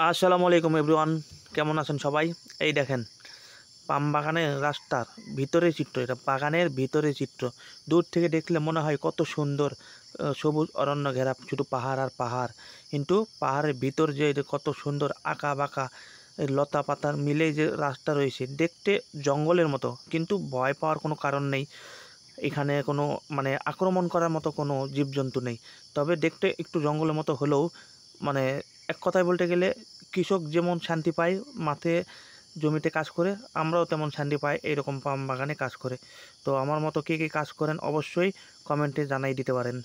আসসালামু আলাইকুম এভরিওয়ান, কেমন আছেন সবাই? এই দেখেন, পাম বাগানের রাস্তার ভিতরের চিত্র। এটা বাগানের ভিতরের চিত্র। দূর থেকে দেখলে মনে হয় কত সুন্দর সবুজ অরণ্য ঘেরা শুধু পাহাড় আর পাহাড়। কিন্তু পাহাড়ের ভিতর যে এটা কত সুন্দর আঁকা বাঁকা এই লতা পাতার মিলেই যে রাস্তা রয়েছে, দেখতে জঙ্গলের মতো, কিন্তু ভয় পাওয়ার কোনো কারণ নেই। এখানে কোনো আক্রমণ করার মতো কোনো জীবজন্তু নেই। তবে দেখতে একটু জঙ্গলের মতো হলেও মানে এক কথায় বলতে গেলে কৃষক যেমন শান্তি পায় মাঠে জমিতে কাজ করে, আমরাও তেমন শান্তি পাই এইরকম পাম বাগানে কাজ করে। তো আমার মতো কে কে কাজ করেন অবশ্যই কমেন্টে জানাই দিতে পারেন।